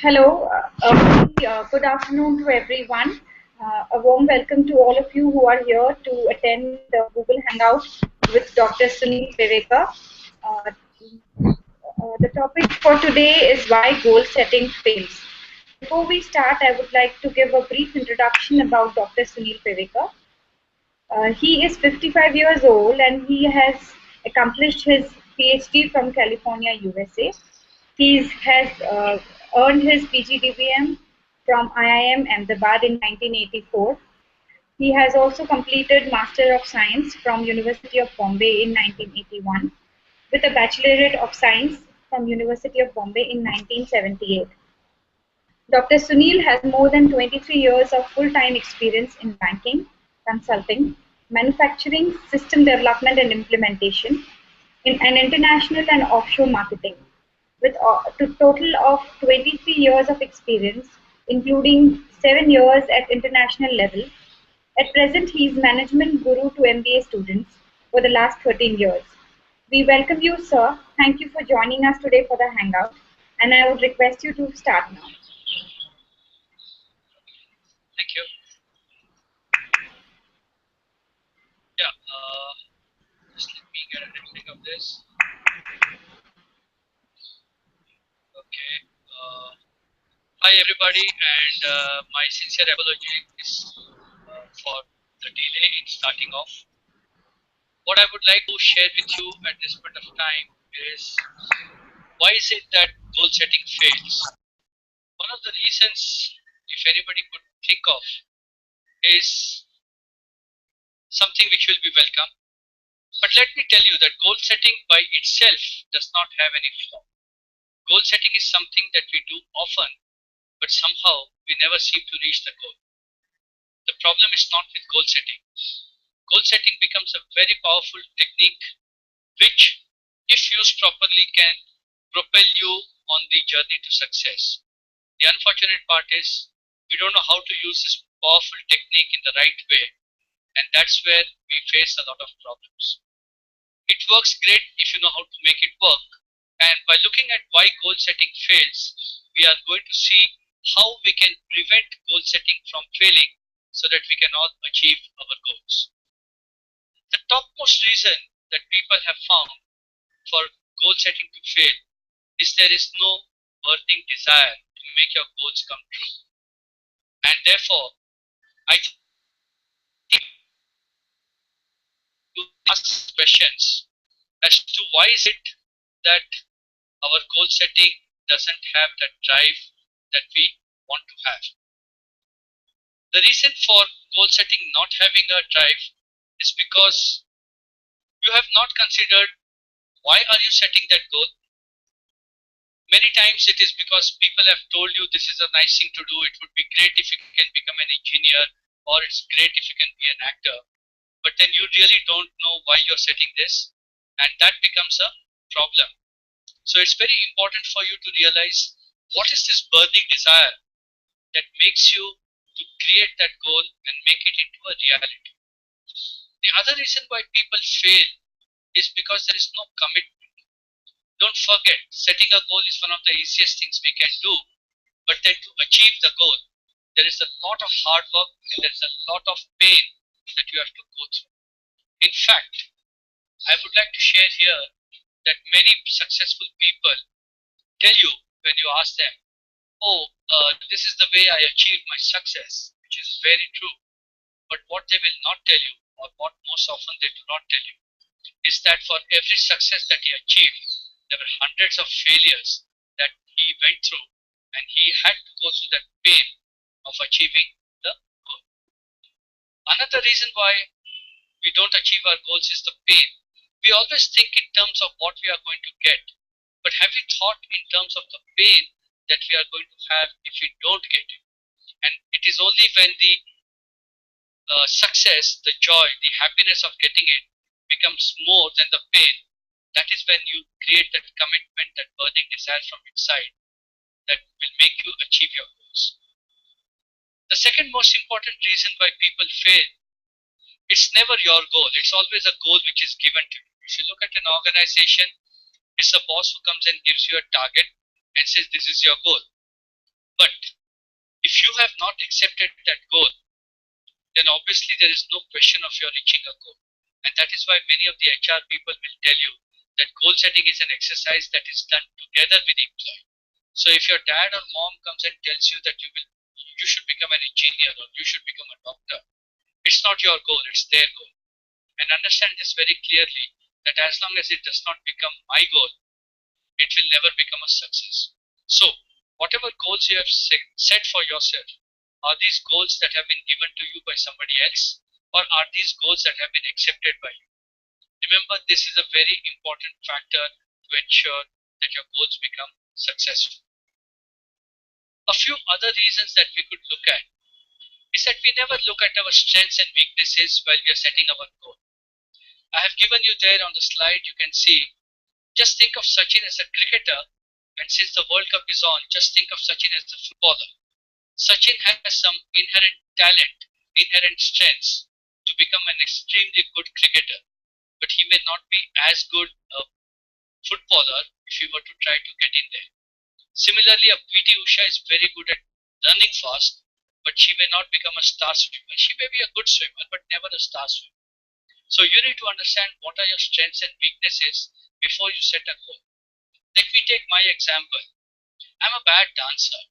Hello, good afternoon to everyone. A warm welcome to all of you who are here to attend the Google Hangout with Dr. Sunil Pevekar. Uh, the topic for today is why goal setting fails. Before we start, I would like to give a brief introduction about Dr. Sunil Pevekar. He is 55 years old and he has accomplished his PhD from California, USA. He has earned his PGDBM from IIM Ahmedabad in 1984. He has also completed Master of Science from University of Bombay in 1981 with a Bachelorate of Science from University of Bombay in 1978. Dr. Sunil has more than 23 years of full-time experience in banking, consulting, manufacturing, system development and implementation, in an international and offshore marketing, with a total of 23 years of experience, including 7 years at international level. At present, he is management guru to MBA students for the last 13 years. We welcome you, sir. Thank you for joining us today for the Hangout, and I would request you to start now. Thank you. Yeah, just let me get a recording of this. Okay. Hi, everybody, and my sincere apologies for the delay in starting off. What I would like to share with you at this point of time is why is it that goal setting fails? One of the reasons, if anybody could think of, is something which will be welcome. But let me tell you that goal setting by itself does not have any flaw. Goal setting is something that we do often, but somehow we never seem to reach the goal. The problem is not with goal setting. Goal setting becomes a very powerful technique which, if used properly, can propel you on the journey to success. The unfortunate part is we don't know how to use this powerful technique in the right way, and that's where we face a lot of problems. It works great if you know how to make it work, and by looking at why goal setting fails, we are going to see how we can prevent goal setting from failing so that we can all achieve our goals. The topmost reason that people have found for goal setting to fail is there is no burning desire to make your goals come true. And therefore, I think to ask questions as to why is it that our goal setting doesn't have that drive that we want to have. The reason for goal setting not having a drive is because you have not considered why are you setting that goal. Many times it is because people have told you this is a nice thing to do, it would be great if you can become an engineer, or it's great if you can be an actor, but then you really don't know why you're setting this, and that becomes a problem. So it's very important for you to realize what is this burning desire that makes you to create that goal and make it into a reality. The other reason why people fail is because there is no commitment. Don't forget, setting a goal is one of the easiest things we can do, but then to achieve the goal, there is a lot of hard work and there is a lot of pain that you have to go through. In fact, I would like to share here that many successful people tell you when you ask them, oh, this is the way I achieved my success, which is very true. But what they will not tell you, or what most often they do not tell you, is that for every success that he achieved, there were hundreds of failures that he went through, and he had to go through that pain of achieving the goal. Another reason why we don't achieve our goals is the pain. We always think in terms of what we are going to get, but have we thought in terms of the pain that we are going to have if we don't get it? And it is only when the success, the joy, the happiness of getting it becomes more than the pain, that is when you create that commitment, that burning desire from inside that will make you achieve your goals. The second most important reason why people fail, it's never your goal. It's always a goal which is given to you. If you look at an organization, it's a boss who comes and gives you a target and says this is your goal. But if you have not accepted that goal, then obviously there is no question of your reaching a goal. And that is why many of the HR people will tell you that goal setting is an exercise that is done together with the employee. So if your dad or mom comes and tells you that you should become an engineer or you should become a doctor, it's not your goal, it's their goal. And understand this very clearly, that as long as it does not become my goal, it will never become a success. So, whatever goals you have set for yourself, are these goals that have been given to you by somebody else, or are these goals that have been accepted by you? Remember, this is a very important factor to ensure that your goals become successful. A few other reasons that we could look at is that we never look at our strengths and weaknesses while we are setting our goal. I have given you there on the slide, you can see, just think of Sachin as a cricketer, and since the World Cup is on, just think of Sachin as a footballer. Sachin has some inherent talent, inherent strengths to become an extremely good cricketer, but he may not be as good a footballer if he were to try to get in there. Similarly, a PT Usha is very good at running fast, but she may not become a star swimmer. She may be a good swimmer, but never a star swimmer. So you need to understand what are your strengths and weaknesses before you set a goal. Let me take my example. I'm a bad dancer,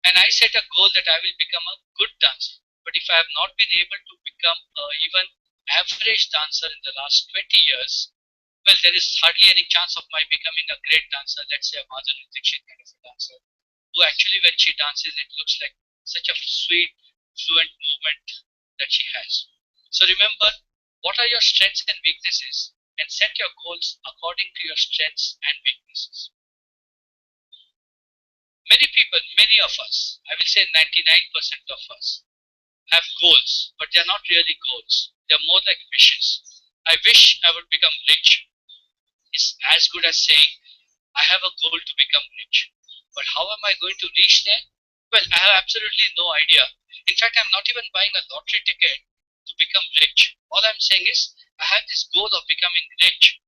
and I set a goal that I will become a good dancer. But if I have not been able to become even average dancer in the last 20 years, well, there is hardly any chance of my becoming a great dancer, let's say a Madhuri Dixit kind of a dancer, who actually when she dances, it looks like such a sweet, fluent movement that she has. So remember, what are your strengths and weaknesses, and set your goals according to your strengths and weaknesses. Many people, many of us, I will say 99% of us, have goals, but they are not really goals. They are more like wishes. I wish I would become rich. It's as good as saying, I have a goal to become rich. But how am I going to reach there? Well, I have absolutely no idea. In fact, I'm not even buying a lottery ticket to become rich. All I'm saying is, I have this goal of becoming rich.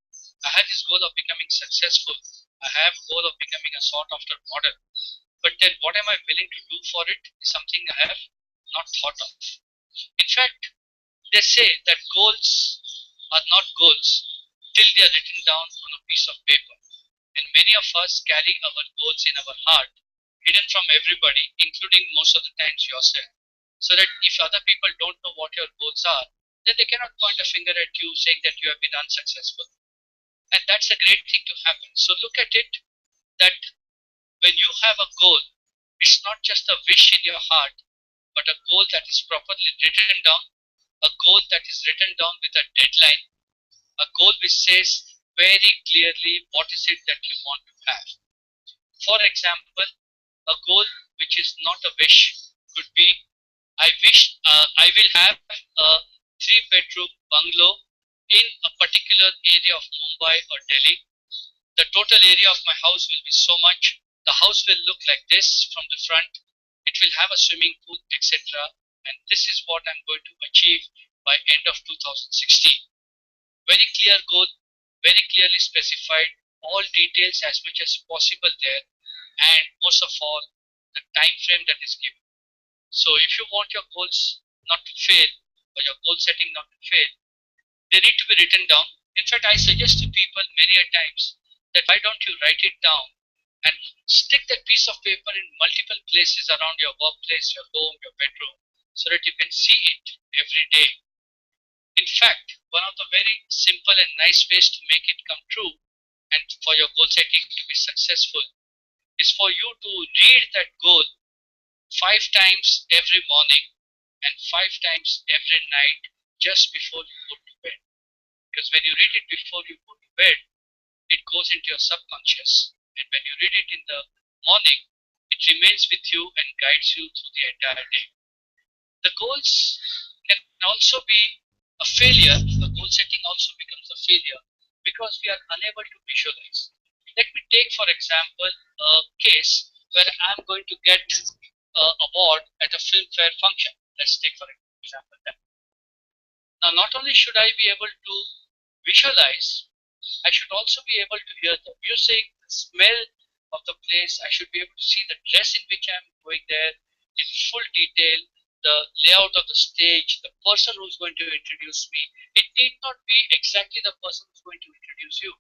I have this goal of becoming successful. I have a goal of becoming a sought after model. But then what am I willing to do for it is something I have not thought of. In fact, they say that goals are not goals till they are written down on a piece of paper. And many of us carry our goals in our heart, hidden from everybody, including most of the times yourself. So that if other people don't know what your goals are, then they cannot point a finger at you saying that you have been unsuccessful. And that's a great thing to happen. So look at it that when you have a goal, it's not just a wish in your heart, but a goal that is properly written down, a goal that is written down with a deadline, a goal which says very clearly what is it that you want to have. For example, a goal which is not a wish could be, I wish I will have a 3-bedroom bungalow in a particular area of Mumbai or Delhi. The total area of my house will be so much. The house will look like this from the front. It will have a swimming pool, etc. And this is what I'm going to achieve by end of 2016. Very clear goal, very clearly specified, all details as much as possible there, and most of all, the time frame that is given. So if you want your goals not to fail, or your goal setting not to fail, they need to be written down. In fact, I suggest to people many a times that why don't you write it down and stick that piece of paper in multiple places around your workplace, your home, your bedroom, so that you can see it every day. In fact, one of the very simple and nice ways to make it come true and for your goal setting to be successful is for you to read that goal 5 times every morning and 5 times every night just before you go to bed. Because when you read it before you go to bed, it goes into your subconscious. And when you read it in the morning, it remains with you and guides you through the entire day. The goals can also be a failure. The goal setting also becomes a failure because we are unable to visualize. Let me take, for example, a case where I'm going to get an award at a film fair function. Let's take, for example, that. Now, not only should I be able to visualize, I should also be able to hear the music, the smell, of the place. I should be able to see the dress in which I'm going there in full detail, the layout of the stage, the person who's going to introduce me. It need not be exactly the person who's going to introduce you,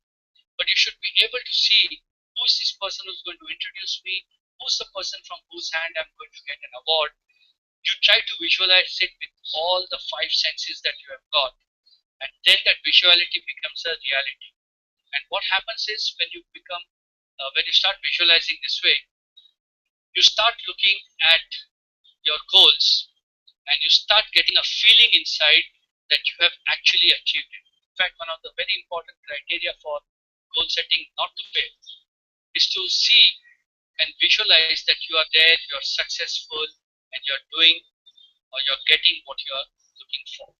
but you should be able to see who is this person who's going to introduce me, who's the person from whose hand I'm going to get an award. You try to visualize it with all the five senses that you have got, and then that visuality becomes a reality. And what happens is when you start visualizing this way, you start looking at your goals and you start getting a feeling inside that you have actually achieved it. In fact, one of the very important criteria for goal setting not to fail is to see and visualize that you are there, you're successful, and you're doing or you're getting what you're looking for.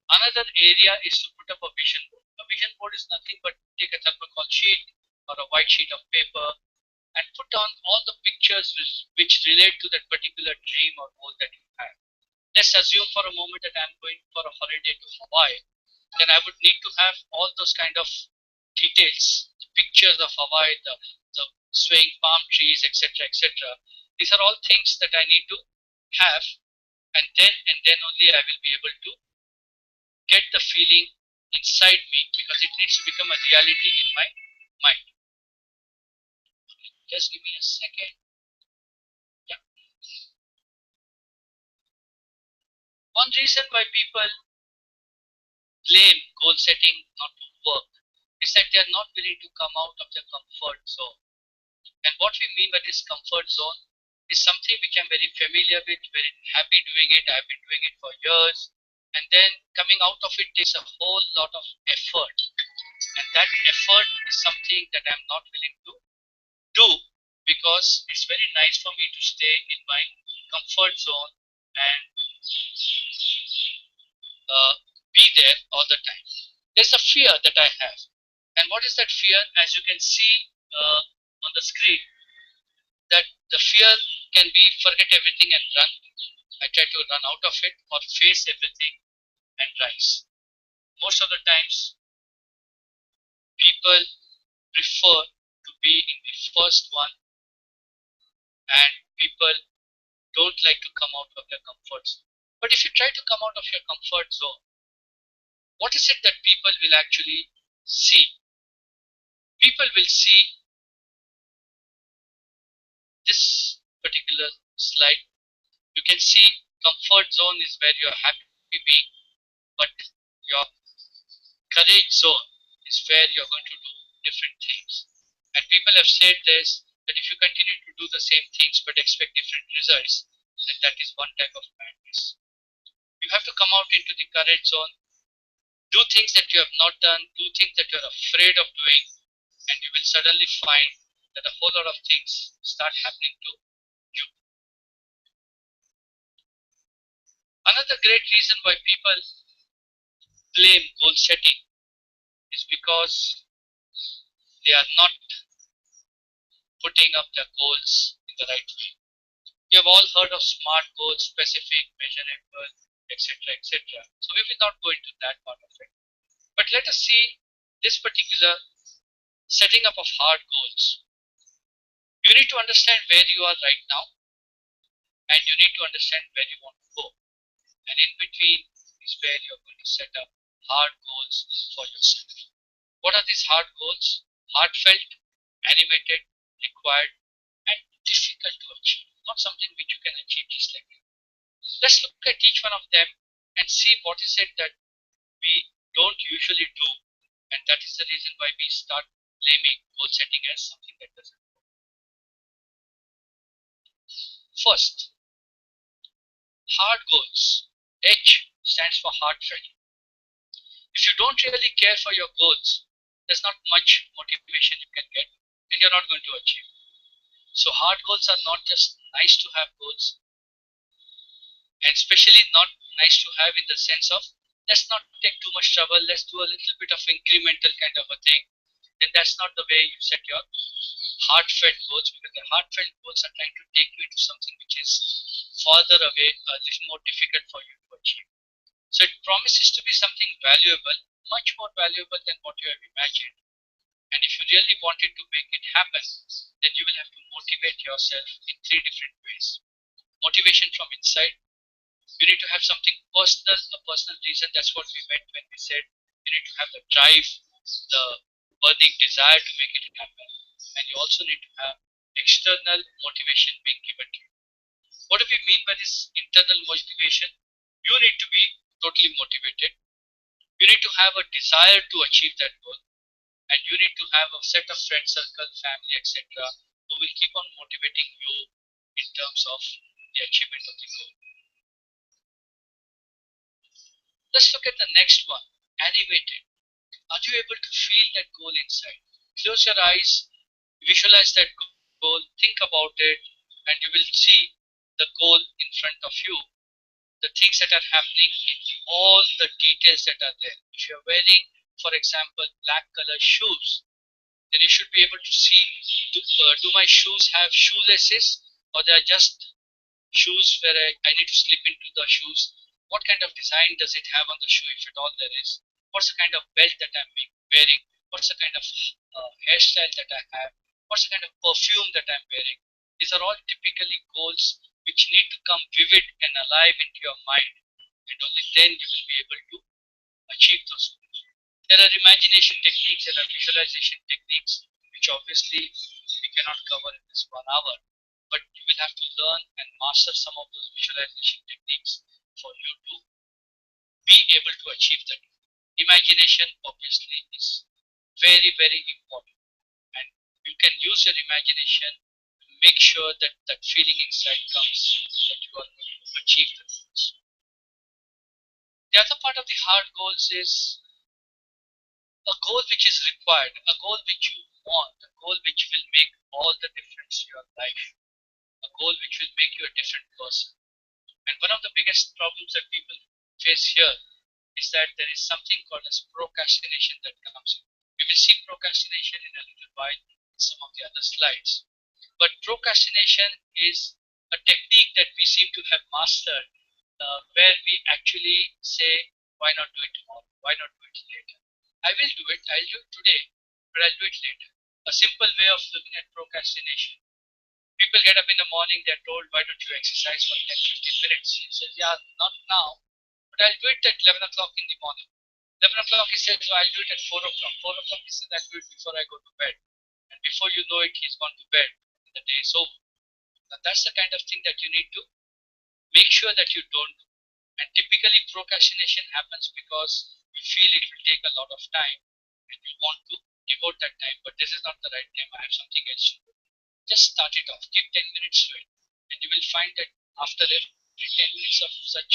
Another area is to put up a vision board. A vision board is nothing but take a thermocol sheet or a white sheet of paper and put on all the pictures which relate to that particular dream or goal that you have. Let's assume for a moment that I'm going for a holiday to Hawaii. Then I would need to have all those kind of details, the pictures of Hawaii, the swaying palm trees, etc., etc. These are all things that I need to have, and then only I will be able to get the feeling inside me, because it needs to become a reality in my mind. Just give me a second. Yeah. One reason why people blame goal setting not to work is that they are not willing to come out of their comfort zone. And what we mean by this comfort zone is something which I'm very familiar with, very happy doing it. I've been doing it for years. And then coming out of it takes a whole lot of effort. And that effort is something that I'm not willing to do, because it's very nice for me to stay in my comfort zone and be there all the time. There's a fear that I have. And what is that fear? As you can see on the screen, that the fear can be forget everything and run. I try to run out of it, or face everything and rise. Most of the times, people prefer to be in the first one, and people don't like to come out of their comfort zone. But if you try to come out of your comfort zone, what is it that people will actually see? People will see this particular slide. You can see comfort zone is where you're happy being, but your courage zone is where you're going to do different things. And people have said this, that if you continue to do the same things but expect different results, then that is one type of madness. You have to come out into the courage zone, do things that you have not done, do things that you're afraid of doing, and you will suddenly find that a whole lot of things start happening to you. Another great reason why people blame goal setting is because they are not putting up their goals in the right way. You have all heard of SMART goals: specific, measurable, etc., etc. So we will not go into that part of it. But let us see this particular setting up of hard goals. You need to understand where you are right now, and you need to understand where you want to go. And in between is where you're going to set up hard goals for yourself. What are these hard goals? Heartfelt, animated, required, and difficult to achieve. Not something which you can achieve just like that. Let's look at each one of them and see what is it that we don't usually do, and that is the reason why we start blaming goal setting as something that doesn't work. First, hard goals. H stands for heartfelt. If you don't really care for your goals, there's not much motivation you can get, and you're not going to achieve. So hard goals are not just nice to have goals, and especially not nice to have in the sense of, let's not take too much trouble, let's do a little bit of incremental kind of a thing. Then that's not the way you set your heartfelt goals, because the heartfelt goals are trying to take you into something which is farther away, a little more difficult for you to achieve. So it promises to be something valuable, much more valuable than what you have imagined. And if you really wanted to make it happen, then you will have to motivate yourself in three different ways. Motivation from inside. You need to have something personal, a personal reason. That's what we meant when we said you need to have the drive, the burning desire to make it happen. And you also need to have external motivation being given to you. What do we mean by this internal motivation? You need to be totally motivated. You need to have a desire to achieve that goal. And you need to have a set of friend circle, family, etc., who will keep on motivating you in terms of the achievement of the goal. Let's look at the next one, animated. Are you able to feel that goal inside? Close your eyes, visualize that goal, think about it, and you will see the goal in front of you, the things that are happening in all the details that are there. If you're wearing, for example, black color shoes, then you should be able to see, do my shoes have shoelaces, or they are just shoes where I need to slip into the shoes? What kind of design does it have on the shoe, if at all there is? What's the kind of belt that I'm wearing? What's the kind of hairstyle that I have? What's the kind of perfume that I'm wearing? These are all typically goals which need to come vivid and alive into your mind, and only then you will be able to achieve those goals. There are imagination techniques, there are visualization techniques, which obviously we cannot cover in this 1 hour, but you will have to learn and master some of those visualization techniques for you to be able to achieve that. Imagination obviously is very, very important, and you can use your imagination to make sure that that feeling inside comes that you are going to achieve the goals. The other part of the hard goals is a goal which is required, a goal which you want, a goal which will make all the difference to your life, a goal which will make you a different person. And one of the biggest problems that people face here is that there is something called as procrastination that comes in. We will see procrastination in a little while in some of the other slides. But procrastination is a technique that we seem to have mastered, where we actually say, why not do it tomorrow? Why not do it later? I will do it, I'll do it today, but I'll do it later. A simple way of looking at procrastination. People get up in the morning, they're told, why don't you exercise for 10, 15 minutes? He says, yeah, not now, but I'll do it at 11 o'clock in the morning. 11 o'clock he says, well, I'll do it at 4 o'clock. 4 o'clock he says, I'll do it before I go to bed. And before you know it, he's gone to bed and the day is over. Now that's the kind of thing that you need to make sure that you don't do. And typically procrastination happens because you feel it will take a lot of time and you want to devote that time, but this is not the right time, I have something else to do. Just start it off, give 10 minutes to it, and you will find that after every 10 minutes of such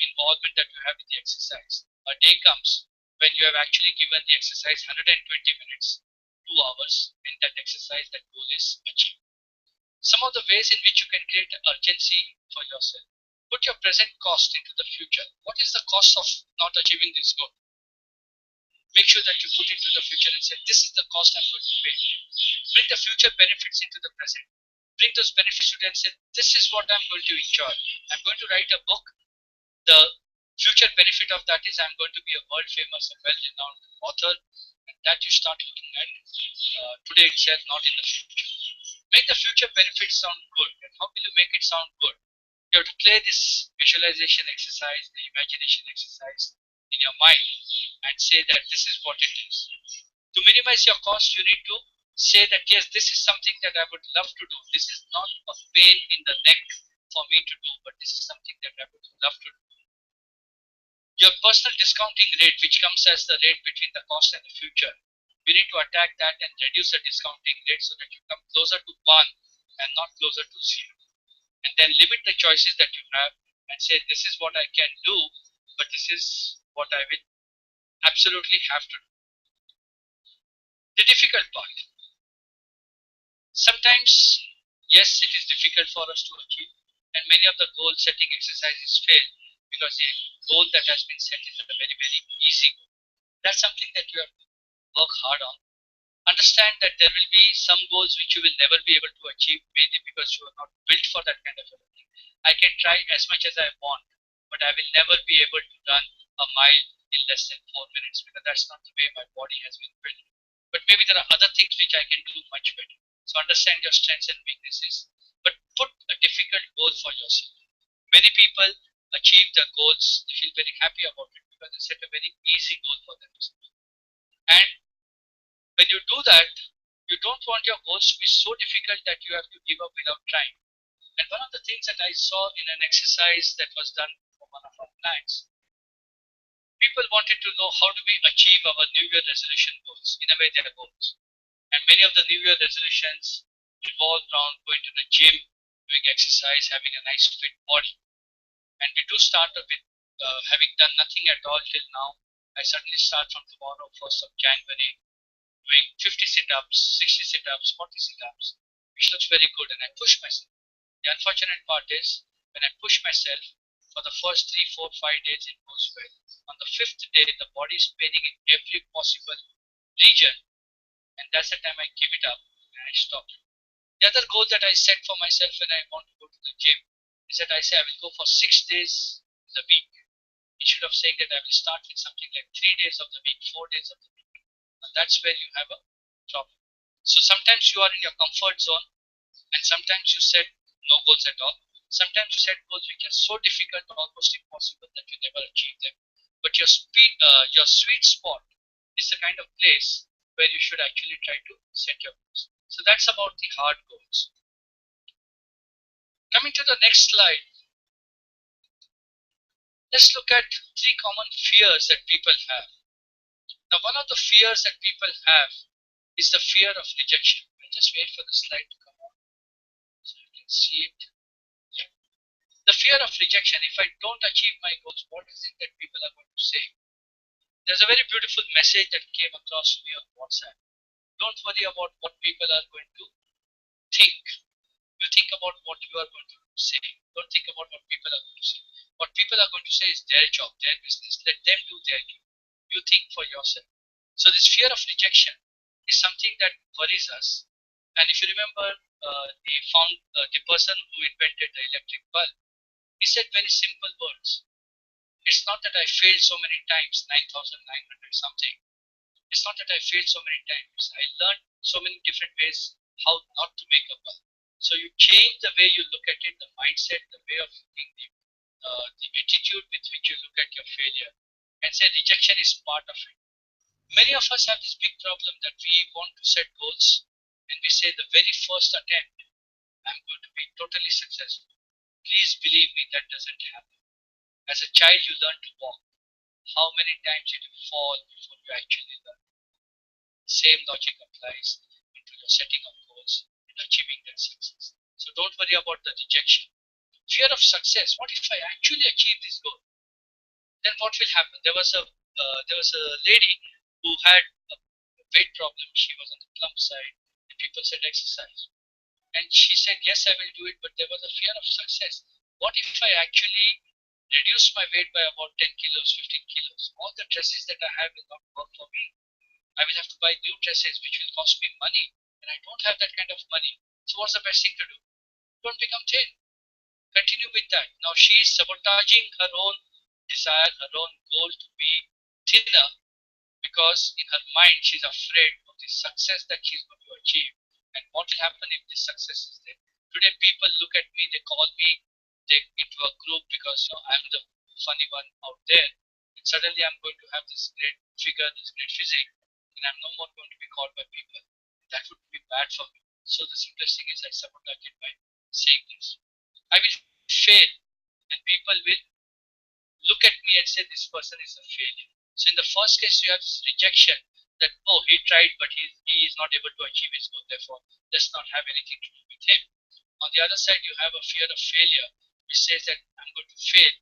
involvement that you have in the exercise, a day comes when you have actually given the exercise 120 minutes, 2 hours, and that exercise, that goal is achieved. Some of the ways in which you can create urgency for yourself. Put your present cost into the future. What is the cost of not achieving this goal? Make sure that you put it to the future and say, this is the cost I'm going to pay. Bring the future benefits into the present. Bring those benefits to them and say, this is what I'm going to enjoy. I'm going to write a book. The future benefit of that is I'm going to be a world famous and well-renowned author, and that you start looking at today itself, not in the future. Make the future benefits sound good. And how will you make it sound good? You have to play this visualization exercise, the imagination exercise in your mind and say that this is what it is. To minimize your cost, you need to say that yes, this is something that I would love to do. This is not a pain in the neck for me to do, but this is something that I would love to do. Your personal discounting rate, which comes as the rate between the cost and the future, you need to attack that and reduce the discounting rate so that you come closer to 1 and not closer to 0. And then limit the choices that you have and say, this is what I can do, but this is what I will absolutely have to do. The difficult part. Sometimes, yes, it is difficult for us to achieve, and many of the goal setting exercises fail because the goal that has been set is a very, very easy goal. That's something that you have to work hard on. Understand that there will be some goals which you will never be able to achieve, mainly because you are not built for that kind of a thing. I can try as much as I want, but I will never be able to run a mile in less than 4 minutes because that's not the way my body has been built. but maybe there are other things which I can do much better. So understand your strengths and weaknesses, but put a difficult goal for yourself. Many people achieve their goals, they feel very happy about it because they set a very easy goal for themselves. And when you do that, you don't want your goals to be so difficult that you have to give up without trying. And one of the things that I saw in an exercise that was done for one of our clients, people wanted to know how do we achieve our New Year resolution goals, in a way their goals. And many of the New Year resolutions revolve around going to the gym, doing exercise, having a nice fit body. And we do start with having done nothing at all till now. I suddenly start from tomorrow, 1st of January, doing 50 sit-ups, 60 sit-ups, 40 sit-ups, which looks very good, and I push myself. The unfortunate part is when I push myself for the first 3, 4, 5 days, it goes well. On the 5th day, the body is paining in every possible region, and that's the time I give it up and I stop. The other goal that I set for myself when I want to go to the gym is that I say I will go for 6 days a week. Instead of saying that I will start with something like 3 days of the week, 4 days of the week. And that's where you have a problem. So sometimes you are in your comfort zone, and sometimes you set no goals at all. Sometimes you set goals which are so difficult, almost impossible, that you never achieve them. But your sweet spot is the kind of place where you should actually try to set your goals. So that's about the hard goals. Coming to the next slide, let's look at 3 common fears that people have. Now, one of the fears that people have is the fear of rejection. I'll just wait for the slide to come on so you can see it. Yeah. The fear of rejection. If I don't achieve my goals, what is it that people are going to say? There's a very beautiful message that came across to me on WhatsApp. Don't worry about what people are going to think. You think about what you are going to say. Don't think about what people are going to say. What people are going to say is their job, their business. Let them do their job. You think for yourself. So this fear of rejection is something that worries us. And if you remember, the person who invented the electric bulb, he said very simple words. It's not that I failed so many times, 9,900 something. It's not that I failed so many times. I learned so many different ways how not to make a bulb. So you change the way you look at it, the mindset, the way of looking, the attitude with which you look at your failure, and say rejection is part of it. Many of us have this big problem that we want to set goals and we say the very first attempt, I'm going to be totally successful. Please believe me, that doesn't happen. As a child, you learn to walk. How many times did you fall before you actually learn? Same logic applies into your setting of goals and achieving that success. So don't worry about the rejection. Fear of success. What if I actually achieve this goal? Then what will happen? There was a lady who had a weight problem. She was on the plump side, and people said exercise, and she said yes, I will do it. But there was a fear of success. What if I actually reduce my weight by about 10 kilos, 15 kilos? All the dresses that I have will not work for me. I will have to buy new dresses, which will cost me money, and I don't have that kind of money. So what's the best thing to do? Don't become thin. Continue with that. Now she is sabotaging her own desire, her own goal to be thinner, because in her mind she's afraid of the success that she's going to achieve. And what will happen if this success is there? Today people look at me, they call me, they into a group because I'm the funny one out there. And suddenly I'm going to have this great figure, this great physique, and I'm no more going to be called by people. That would be bad for me. So the simplest thing is I sabotage it by saying this. I will fail, and people will look at me and say this person is a failure. So in the first case, you have this rejection that, oh, he tried, but he is not able to achieve his goal, therefore does not have anything to do with him. On the other side, you have a fear of failure, which says that I'm going to fail,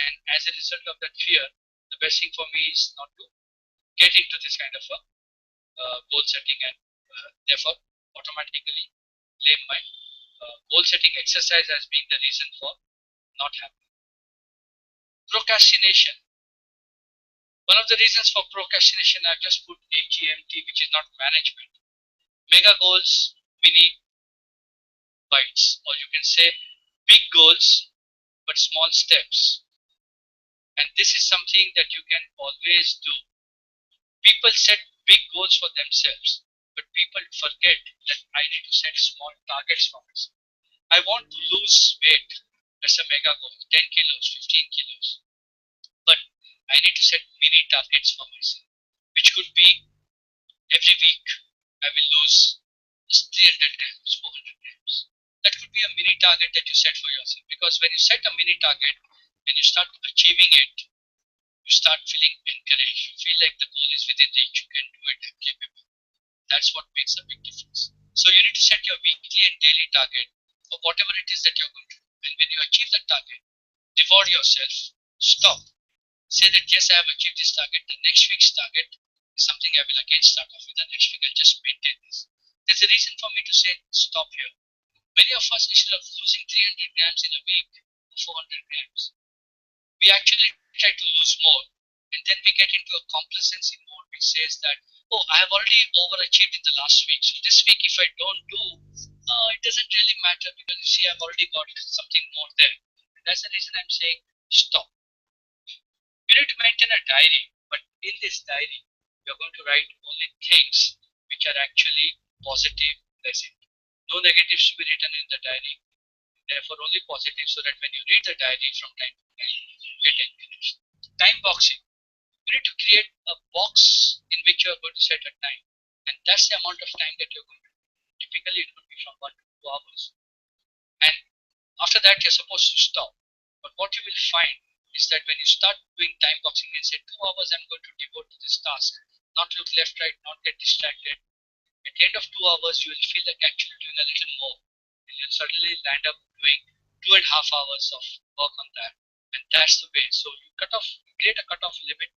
and as a result of that fear, the best thing for me is not to get into this kind of a goal setting, and therefore automatically blame my goal setting exercise as being the reason for not happening. Procrastination. One of the reasons for procrastination, I've just put HEMT, which is not management. Mega goals, mini bites, or you can say big goals but small steps. And this is something that you can always do. People set big goals for themselves, but people forget that I need to set small targets for myself. I want to lose weight. That's a mega goal, 10 kilos, 15 kilos. But I need to set mini targets for myself, which could be every week I will lose 300 grams, 400 grams. That could be a mini target that you set for yourself, because when you set a mini target, when you start achieving it, you start feeling encouraged. You feel like the goal is within reach. You can do it. I'm capable. That's what makes a big difference. So you need to set your weekly and daily target for whatever it is that you're going to do. And when you achieve that target, reward yourself. Stop. Say that yes, I have achieved this target. The next week's target is something I will again start off with. The next week I'll just maintain this. There's a reason for me to say stop here. Many of us, instead of losing 300 grams in a week or 400 grams, we actually try to lose more, and then we get into a complacency mode which says that, oh, I have already overachieved in the last week, so this week if I don't do, it doesn't really matter, because you see I've already got something more there. And that's the reason I'm saying stop. You need to maintain a diary, but in this diary you're going to write only things which are actually positive present. No negatives to be written in the diary, therefore only positive, so that when you read the diary from time to time, you get encouraged. Time boxing. You need to create a box in which you are going to set a time, and that's the amount of time that you're going to do. Typically it would be from 1 to 2 hours, and after that you're supposed to stop. But what you will find is that when you start doing time boxing and say 2 hours I'm going to devote to this task, not look left, right, not get distracted, at the end of 2 hours you will feel like actually doing a little more, and you'll suddenly land up doing 2.5 hours of work on that. And that's the way. So you create a cutoff limit,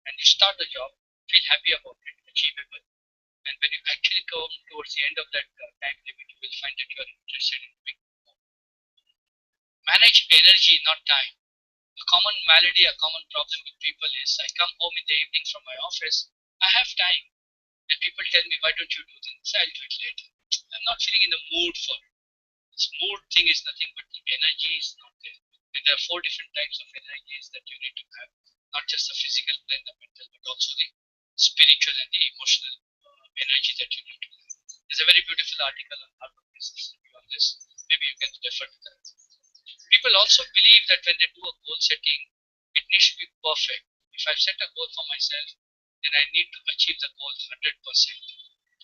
and you start the job, feel happy about it, achievable. And when you actually come towards the end of that time limit, you will find that you are interested in doing more. Manage energy, not time. A common malady, a common problem with people is I come home in the evening from my office, I have time, and people tell me, why don't you do this? I'll do it later. I'm not feeling in the mood for it. This mood thing is nothing but the energy is not there. And there are 4 different types of energies that you need to have, not just the physical and the mental, but also the spiritual and the emotional energy that you need to have. There's a very beautiful article on Harvard Business Review on this. Maybe you can refer to that. People also believe that when they do a goal setting, it needs to be perfect. If I've set a goal for myself, then I need to achieve the goal 100%.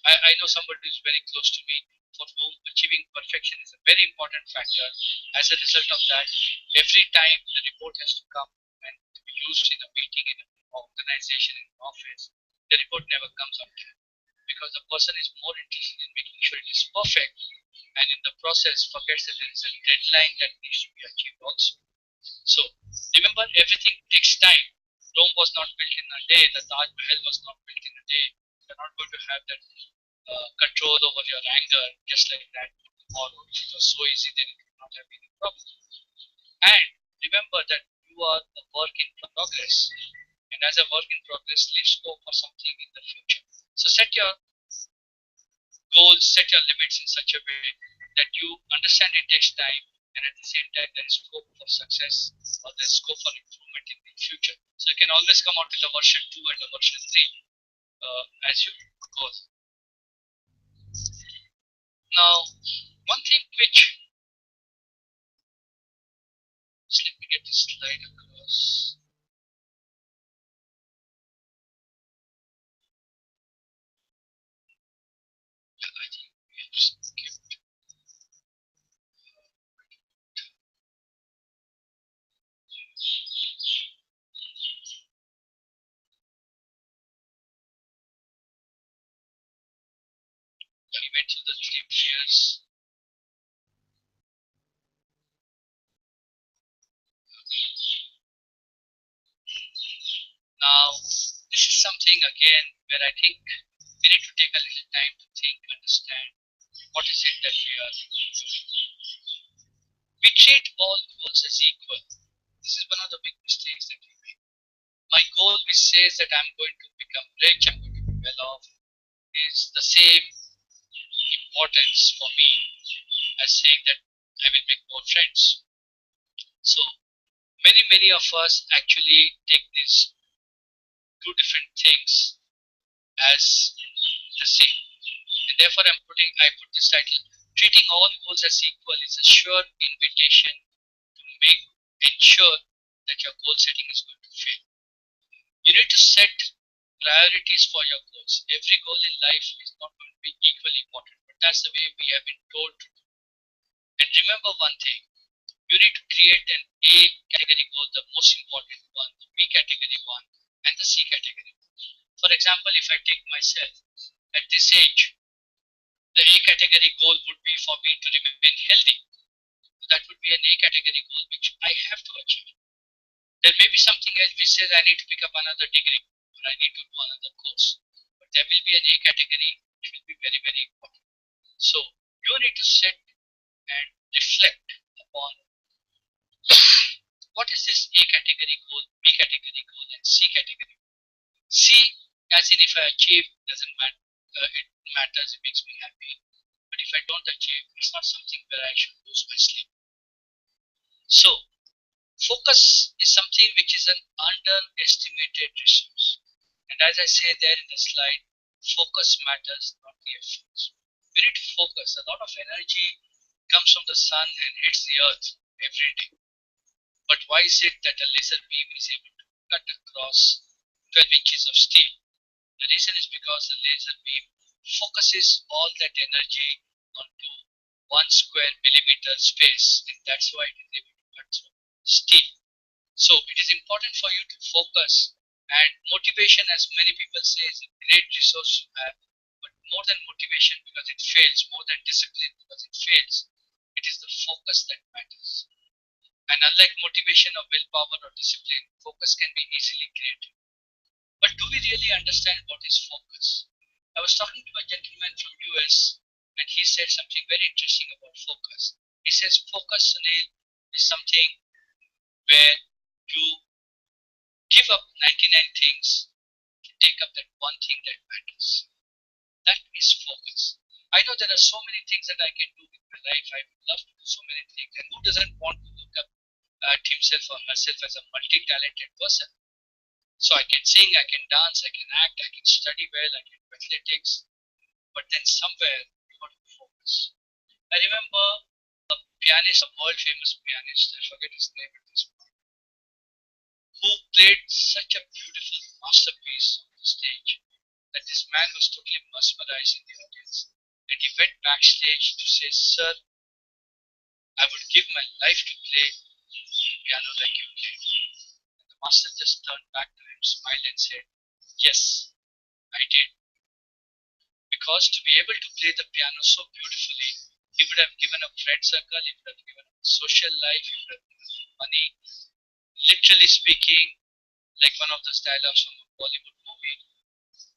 I know somebody who's very close to me for whom achieving perfection is a very important factor. As a result of that, every time the report has to come and to be used in a meeting, in an organization, in an office, the report never comes on time, because the person is more interested in making sure it is perfect, and in the process forgets that there is a deadline that needs to be achieved also. So remember, everything takes time. Rome was not built in a day. The Taj Mahal was not built in a day. You're not going to have that control over your anger just like that tomorrow. If it was so easy, then it would not have been a problem. And remember that you are a work in progress, and as a work in progress, leave scope for something in the future. So set your goals, set your limits in such a way that you understand it takes time, and at the same time there is scope for success, or there's scope for improvement in the future. So you can always come out with a version 2 and a version 3 as you go. Now, one thing which, just let me get this slide across. Yeah, I think we have skipped. We went through the 3 years. Now, this is something again where I think we need to take a little time to think, understand what is it that we are doing. We treat all goals as equal. This is one of the big mistakes that we make. My goal which says that I'm going to become rich, I'm going to be well off, is the same importance for me as saying that I will make more friends. So many of us actually take these 2 different things as the same. And therefore I put this title, treating all goals as equal is a sure invitation to ensure that your goal setting is going to fail. You need to set priorities for your goals. Every goal in life is not going to be equally important, but that's the way we have been told to do. And remember one thing, you need to create an A category goal, the most important one, the B category one, and the C category one. For example, if I take myself, at this age, the A category goal would be for me to remain healthy. That would be an A category goal which I have to achieve. There may be something else which says I need to pick up another degree or I need to do another course. But there will be an A category which will be very, very important. So you need to set and reflect upon what is this A category goal, B category goal, and C category. C, as in if I achieve, doesn't matter. It matters, it makes me happy. But if I don't achieve, it's not something where I should lose my sleep. So, focus is something which is an underestimated resource. And as I say there in the slide, focus matters, not the efforts. We need to focus. A lot of energy comes from the sun and hits the earth every day. But why is it that a laser beam is able to cut across 12 inches of steel? The reason is because the laser beam focuses all that energy onto 1 square millimeter space, and that's why it is able to cut through steel. So it is important for you to focus, and motivation, as many people say, is a great resource to have, but more than motivation because it fails, more than discipline because it fails, it is the focus that matters. And unlike motivation or willpower or discipline, focus can be easily created. But do we really understand what is focus? I was talking to a gentleman from US and he said something very interesting about focus. He says focus, Sunil, is something where you give up 99 things to take up that one thing that matters. That is focus. I know there are so many things that I can do with my life. I would love to do so many things. And who doesn't want to look up at himself or herself as a multi-talented person? So I can sing, I can dance, I can act, I can study well, I can do athletics. But then somewhere you got to focus. I remember a pianist, a world famous pianist, I forget his name at this point, who played such a beautiful masterpiece on the stage that this man was totally mesmerized in the audience. And he went backstage to say, "Sir, I would give my life to play piano like you played." And the master just turned back to him, smiled and said, "Yes, I did." Because to be able to play the piano so beautifully, he would have given up friend circle, he would have given up social life, he would have given up money. Literally speaking, like one of the dialogues from a Bollywood movie,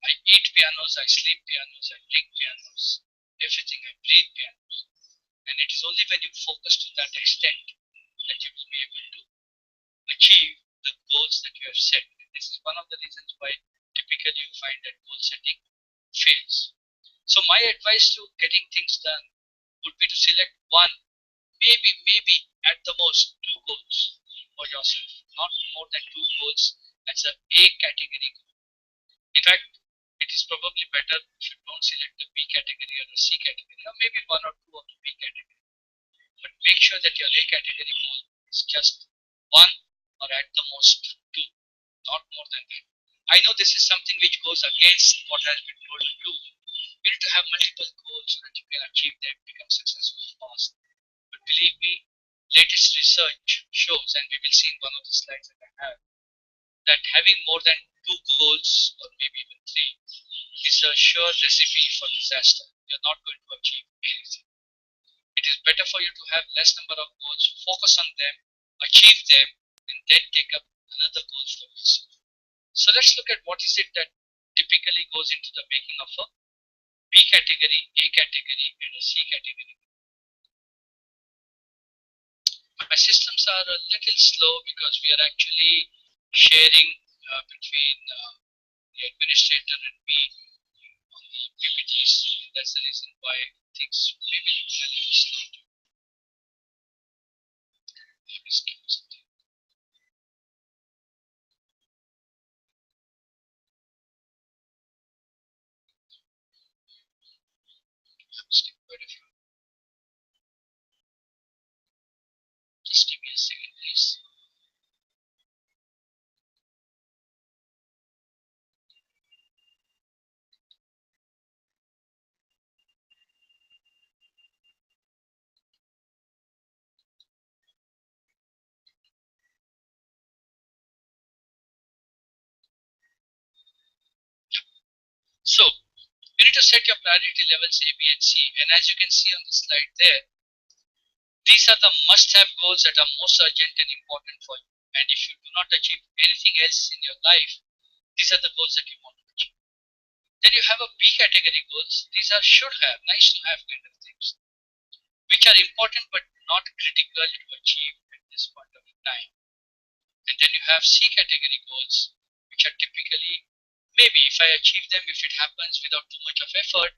I eat pianos, I sleep pianos, I drink pianos, everything, I breathe pianos. And it is only when you focus to that extent that you will be able to achieve the goals that you have set. And this is one of the reasons why typically you find that goal setting fails. So my advice to getting things done would be to select one, maybe at the most two goals for yourself, not more than two goals. That's a A category goal. In fact, it is probably better if you don't select the B category or the C category, or maybe one or two of the B category. But make sure that your A category goal is just one or at the most two, not more than that. I know this is something which goes against what has been told to you. You need to have multiple goals so that you can achieve them, become successful fast. But believe me, latest research shows, and we will see in one of the slides that I have, that having more than two goals, or maybe even three, is a sure recipe for disaster. You're not going to achieve anything. It is better for you to have less number of goals, focus on them, achieve them, and then take up another goal for yourself. So let's look at what is it that typically goes into the making of a B category, A category, and a C category. My systems are a little slow because we are actually sharing between the administrator and me on the PPTs. That's the reason why things may be a little slow. need to set your priority levels A, B, and C. And as you can see on the slide there, these are the must-have goals that are most urgent and important for you. And if you do not achieve anything else in your life, these are the goals that you want to achieve. Then you have a B category goals. These are should have, nice to have kind of things, which are important but not critical to achieve at this point of time. And then you have C category goals, which are typically, maybe if I achieve them, if it happens without too much of effort,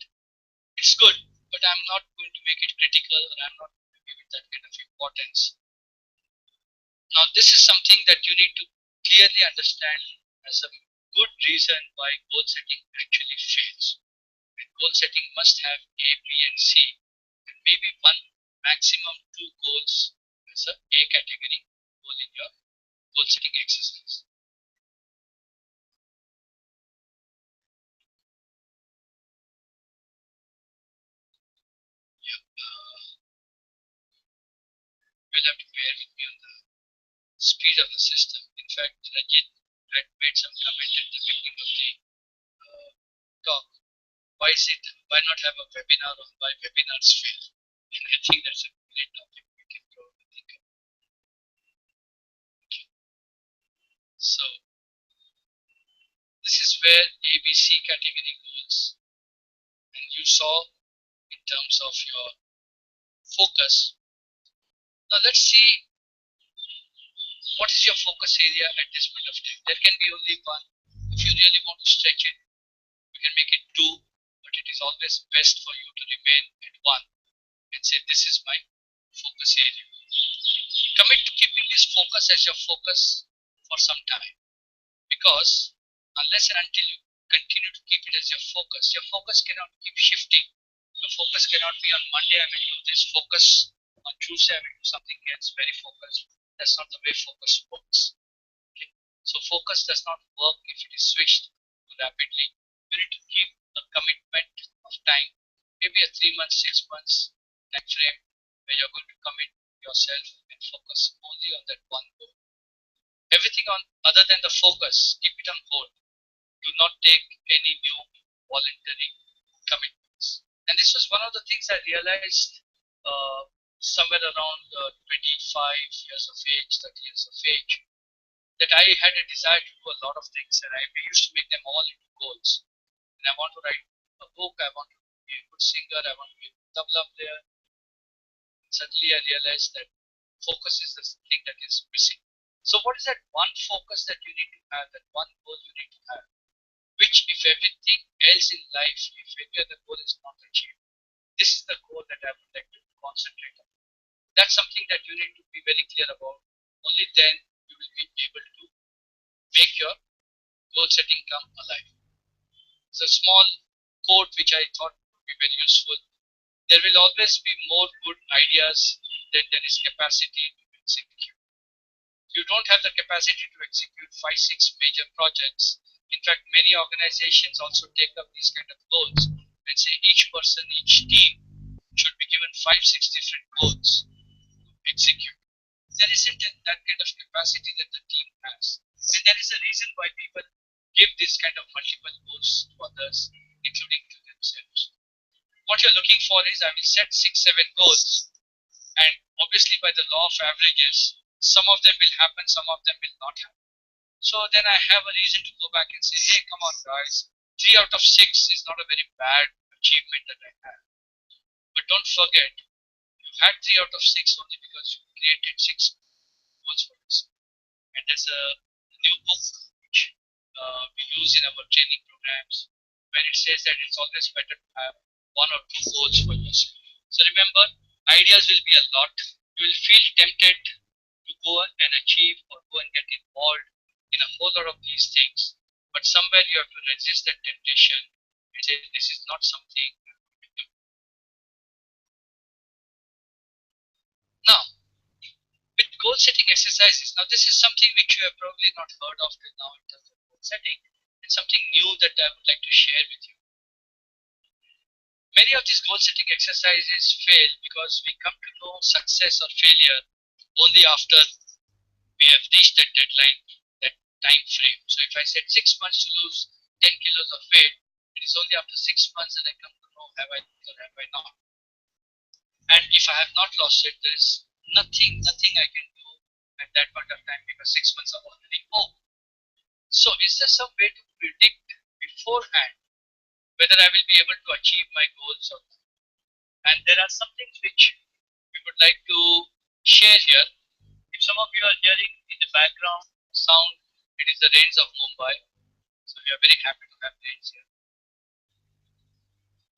it's good, but I'm not going to make it critical, or I'm not going to give it that kind of importance. Now, this is something that you need to clearly understand as a good reason why goal setting actually fails. And goal setting must have A, B, and C, and maybe one, maximum two goals as a A category goal in your goal setting exercise. Yeah, you'll have to bear with me on the speed of the system. In fact, Ranjit had made some comment at the beginning of the talk. Why not have a webinar on why webinars fail? And I think that's a great topic we can probably think of. Okay. So this is where ABC category goes, and you saw in terms of your focus. Now let's see, what is your focus area at this point of time? There can be only one. If you really want to stretch it, you can make it two, but it is always best for you to remain at one and say, this is my focus area. Commit to keeping this focus as your focus for some time, because unless and until you continue to keep it as your focus cannot keep shifting. Your focus cannot be on Monday I will do this, focus on Tuesday I will do something else, very focused. That's not the way focus works. Okay? So focus does not work if it is switched rapidly. You need to keep a commitment of time, maybe a 3 months, 6 months time frame, where you're going to commit yourself and focus only on that one goal. Everything on other than the focus, keep it on hold. Do not take any new voluntary commitments. And this was one of the things I realized somewhere around 25 years of age, 30 years of age, that I had a desire to do a lot of things, and I used to make them all into goals. And I want to write a book, I want to be a good singer, I want to be a tabla player. And suddenly I realized that focus is the thing that is missing. So what is that one focus that you need to have, that one goal you need to have, which if everything else in life, if any other goal is not achieved, this is the goal that I would like to concentrate on. That's something that you need to be very clear about. Only then you will be able to make your goal setting come alive. It's a small quote which I thought would be very useful. There will always be more good ideas than there is capacity to execute. You don't have the capacity to execute 5-6 major projects. In fact, many organizations also take up these kind of goals and say each person, each team should be given 5-6 different goals to execute. There isn't that kind of capacity that the team has. And there is a reason why people give this kind of multiple goals to others, including to themselves. What you're looking for is, I will set 6-7 goals, and obviously by the law of averages, some of them will happen, some of them will not happen. So then I have a reason to go back and say, hey, come on guys, 3 out of 6 is not a very bad achievement that I have. But don't forget, you had 3 out of 6 only because you created 6 goals for yourself. And there's a new book which we use in our training programs, where it says that it's always better to have 1 or 2 goals for yourself. So remember, ideas will be a lot. You will feel tempted to go and achieve or go and get involved in a whole lot of these things. But somewhere you have to resist that temptation and say, this is not something I'm going to do. Now, with goal setting exercises, now this is something which you have probably not heard of till now in terms of goal setting, and something new that I would like to share with you. Many of these goal setting exercises fail because we come to know success or failure only after we have reached that deadline, that time frame. So if I said 6 months to lose 10 kilos of weight, it is only after 6 months that I come to know have I lost or have I not. And if I have not lost it, there is nothing I can do at that point of time because 6 months are already over. So is there some way to predict beforehand whether I will be able to achieve my goals or not? And there are some things which we would like to share here. If some of you are hearing in the background sound, it is the rains of Mumbai. So we are very happy to have rains here.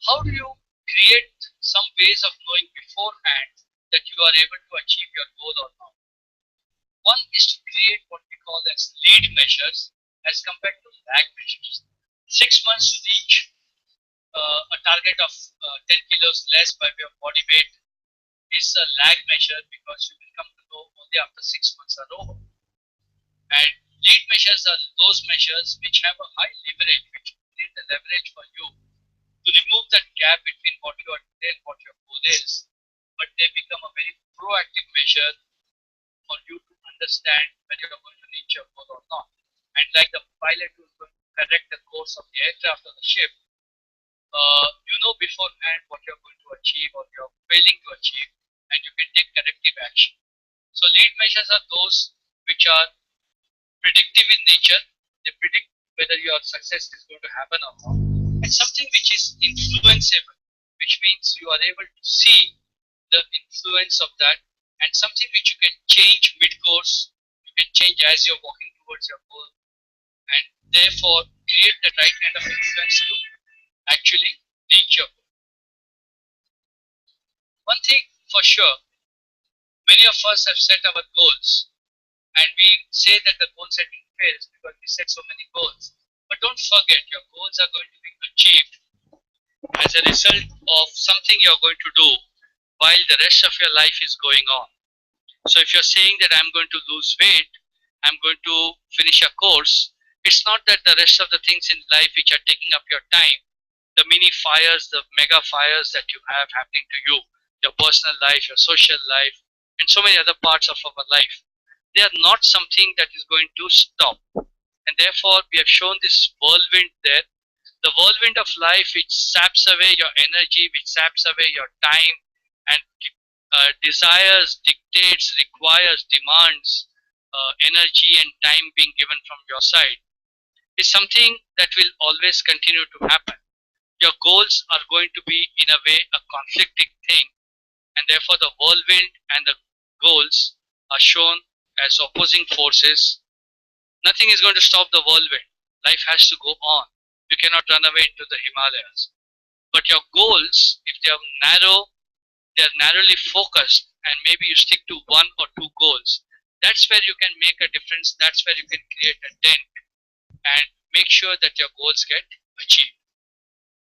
How do you create some ways of knowing beforehand that you are able to achieve your goal or not? One is to create what we call as lead measures as compared to lag measures. 6 months to reach a target of 10 kilos less by way of body weight is a lag measure because you will come to know only after 6 months are over. And lead measures are those measures which have a high leverage, which create the leverage for you to remove that gap between what you are today and what your goal is. But they become a very proactive measure for you to understand whether you are going to reach your goal or not. And like the pilot who is going to correct the course of the aircraft or the ship, you know beforehand what you're going to achieve or you're failing to achieve, and you can take corrective action. So lead measures are those which are predictive in nature. They predict whether your success is going to happen or not. And something which is influenceable, which means you are able to see the influence of that, and something which you can change mid-course, you can change as you're walking towards your goal, and therefore create the right kind of influence to actually reach your goal. One thing for sure, many of us have set our goals and we say that the goal setting fails because we set so many goals. But don't forget, your goals are going to be achieved as a result of something you're going to do while the rest of your life is going on. So if you're saying that I'm going to lose weight, I'm going to finish a course, it's not that the rest of the things in life which are taking up your time, the mini fires, the mega fires that you have happening to you, your personal life, your social life, and so many other parts of our life, they are not something that is going to stop. And therefore, we have shown this whirlwind there. The whirlwind of life which saps away your energy, which saps away your time, and desires, dictates, requires, demands energy and time being given from your side, is something that will always continue to happen. Your goals are going to be, in a way, a conflicting thing, and therefore the whirlwind and the goals are shown as opposing forces. Nothing is going to stop the whirlwind. Life has to go on. You cannot run away into the Himalayas. But your goals, if they are narrow, they are narrowly focused, and maybe you stick to one or two goals, that's where you can make a difference. That's where you can create a dent and make sure that your goals get achieved.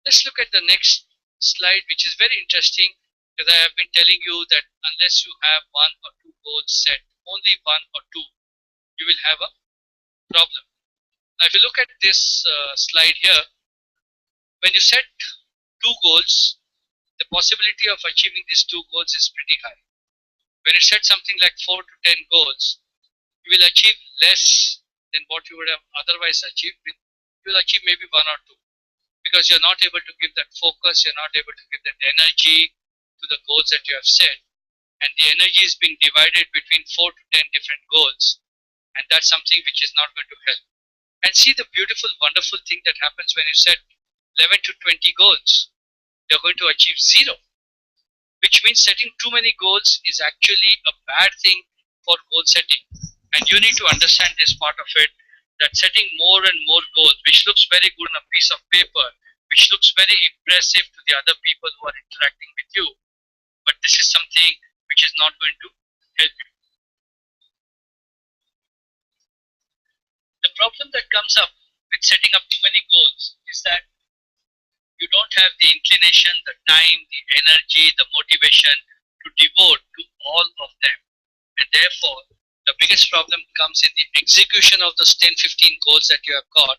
Let's look at the next slide, which is very interesting, because I have been telling you that unless you have one or two goals set, only one or two, you will have a problem. Now, if you look at this slide here, when you set two goals, the possibility of achieving these two goals is pretty high. When you set something like 4 to 10 goals, you will achieve less than what you would have otherwise achieved. You will achieve maybe one or two, because you're not able to give that focus, you're not able to give that energy to the goals that you have set, and the energy is being divided between 4 to 10 different goals, and that's something which is not going to help. And see the beautiful, wonderful thing that happens when you set 11 to 20 goals, you're going to achieve zero, which means setting too many goals is actually a bad thing for goal setting. And you need to understand this part of it, that setting more and more goals, which looks very good on a piece of paper, which looks very impressive to the other people who are interacting with you, but this is something which is not going to help you. The problem that comes up with setting up too many goals is that you don't have the inclination, the time, the energy, the motivation to devote to all of them. And therefore, the biggest problem comes in the execution of those 10, 15 goals that you have got.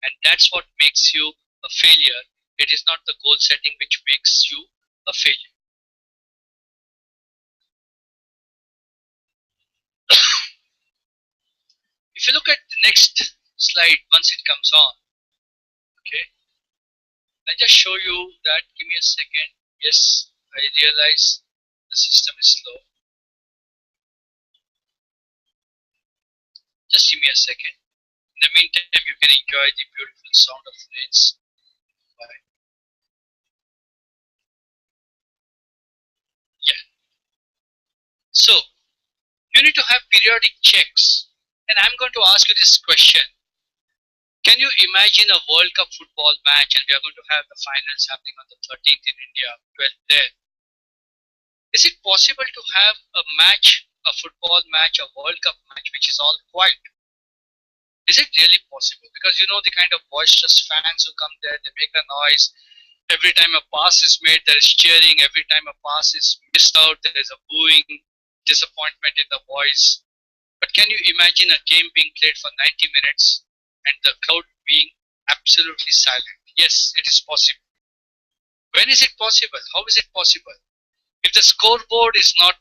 And that's what makes you a failure. It is not the goal setting which makes you a failure. If you look at the next slide, once it comes on, okay, I just show you that. Give me a second. Yes, I realize the system is slow. Just give me a second. In the meantime, you can enjoy the beautiful sound of rains. Bye. Yeah. So you need to have periodic checks. And I'm going to ask you this question. Can you imagine a World Cup football match, and we are going to have the finals happening on the 13th in India, 12th there? Is it possible to have a match, a football match, a World Cup match, which is all quiet? Is it really possible? Because you know the kind of boisterous fans who come there, they make a noise. Every time a pass is made, there is cheering. Every time a pass is missed out, there is a booing, disappointment in the voice. But can you imagine a game being played for 90 minutes and the crowd being absolutely silent? Yes, it is possible. When is it possible? How is it possible? If the scoreboard is not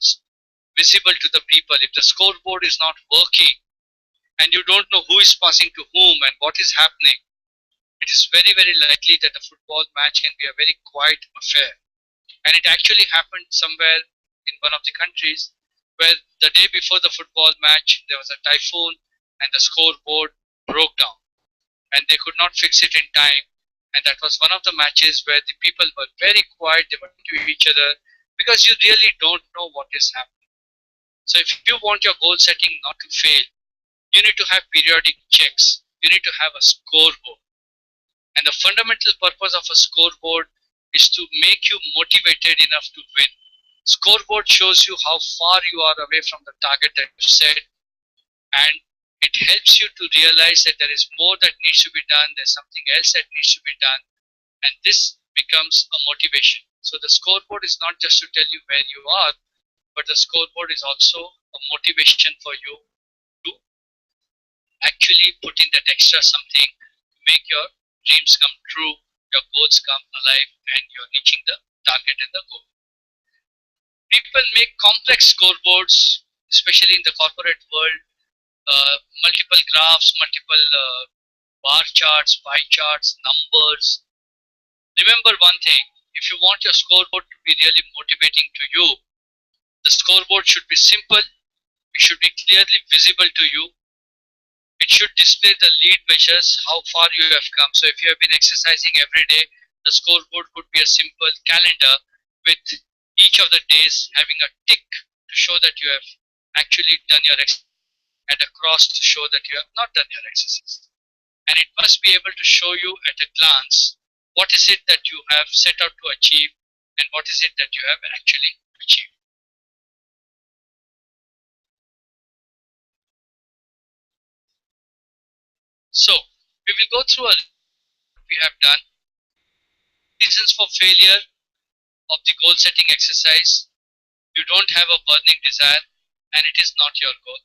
visible to the people, if the scoreboard is not working, and you don't know who is passing to whom and what is happening, it is very, very likely that a football match can be a very quiet affair. And it actually happened somewhere in one of the countries where the day before the football match, there was a typhoon and the scoreboard broke down and they could not fix it in time. And that was one of the matches where the people were very quiet, they were to each other because you really don't know what is happening. So if you want your goal setting not to fail, you need to have periodic checks. You need to have a scoreboard. And the fundamental purpose of a scoreboard is to make you motivated enough to win. Scoreboard shows you how far you are away from the target that you set, and it helps you to realize that there is more that needs to be done, there's something else that needs to be done, and this becomes a motivation. So the scoreboard is not just to tell you where you are, but the scoreboard is also a motivation for you to actually put in that extra something to make your dreams come true, your goals come alive, and you're reaching the target and the goal. People make complex scoreboards, especially in the corporate world, multiple graphs, multiple bar charts, pie charts, numbers. Remember one thing, if you want your scoreboard to be really motivating to you, the scoreboard should be simple, it should be clearly visible to you. It should display the lead measures, how far you have come. So if you have been exercising every day, the scoreboard could be a simple calendar with each of the days having a tick to show that you have actually done your exercise and a cross to show that you have not done your exercise. And it must be able to show you at a glance what is it that you have set out to achieve and what is it that you have actually achieved. So we will go through what we have done. Reasons for failure of the goal setting exercise. You don't have a burning desire and it is not your goal.